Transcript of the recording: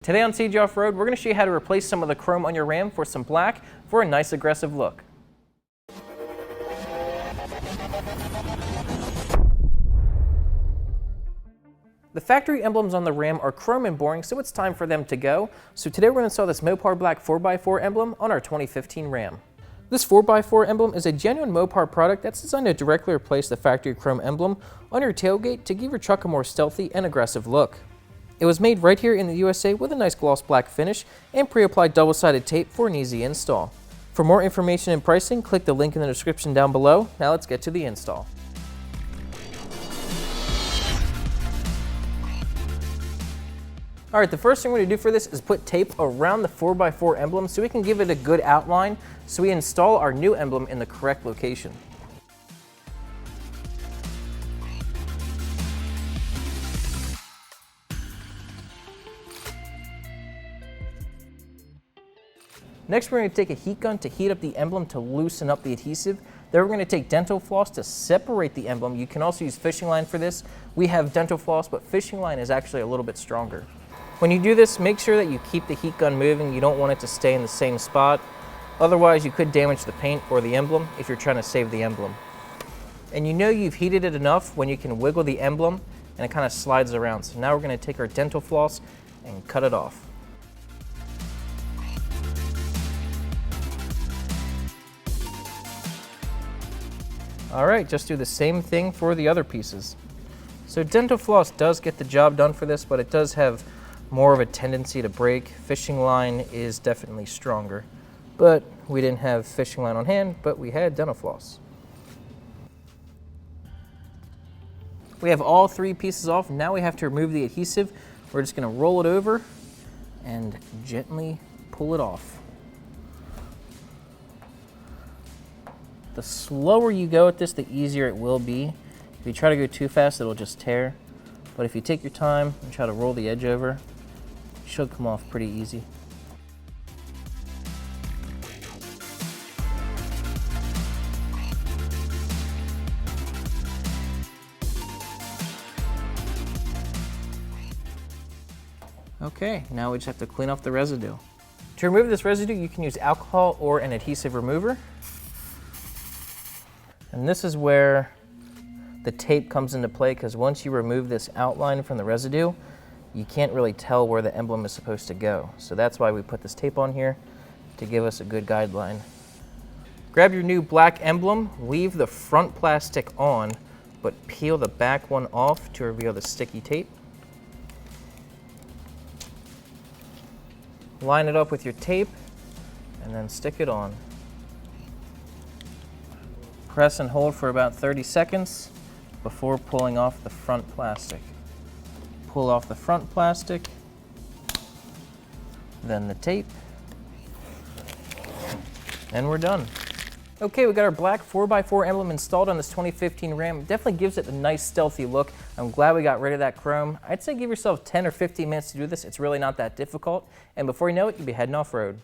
Today on CG Off-Road, we're going to show you how to replace some of the chrome on your Ram for some black for a nice aggressive look. The factory emblems on the Ram are chrome and boring, so it's time for them to go. So today we're going to install this Mopar Black 4x4 emblem on our 2015 Ram. This 4x4 emblem is a genuine Mopar product that's designed to directly replace the factory chrome emblem on your tailgate to give your truck a more stealthy and aggressive look. It was made right here in the USA with a nice gloss black finish and pre-applied double-sided tape for an easy install. For more information and pricing, click the link in the description down below. Now let's get to the install. Alright, the first thing we're going to do for this is put tape around the 4x4 emblem so we can give it a good outline so we install our new emblem in the correct location. Next, we're going to take a heat gun to heat up the emblem to loosen up the adhesive. Then we're going to take dental floss to separate the emblem. You can also use fishing line for this. We have dental floss, but fishing line is actually a little bit stronger. When you do this, make sure that you keep the heat gun moving. You don't want it to stay in the same spot. Otherwise, you could damage the paint or the emblem if you're trying to save the emblem. And you know you've heated it enough when you can wiggle the emblem and it kind of slides around. So now we're going to take our dental floss and cut it off. Alright, just do the same thing for the other pieces. So dental floss does get the job done for this, but it does have more of a tendency to break. Fishing line is definitely stronger. But we didn't have fishing line on hand, but we had dental floss. We have all three pieces off. Now we have to remove the adhesive. We're just going to roll it over and gently pull it off. The slower you go at this, the easier it will be. If you try to go too fast, it'll just tear. But if you take your time and try to roll the edge over, it should come off pretty easy. Okay, now we just have to clean off the residue. To remove this residue, you can use alcohol or an adhesive remover. And this is where the tape comes into play, because once you remove this outline from the residue, you can't really tell where the emblem is supposed to go. So that's why we put this tape on here to give us a good guideline. Grab your new black emblem, leave the front plastic on, but peel the back one off to reveal the sticky tape. Line it up with your tape and then stick it on. Press and hold for about 30 seconds before pulling off the front plastic. Pull off the front plastic, then the tape, and we're done. Okay, we got our black 4x4 emblem installed on this 2015 Ram. Definitely gives it a nice stealthy look. I'm glad we got rid of that chrome. I'd say give yourself 10 or 15 minutes to do this. It's really not that difficult. And before you know it, you'll be heading off-road.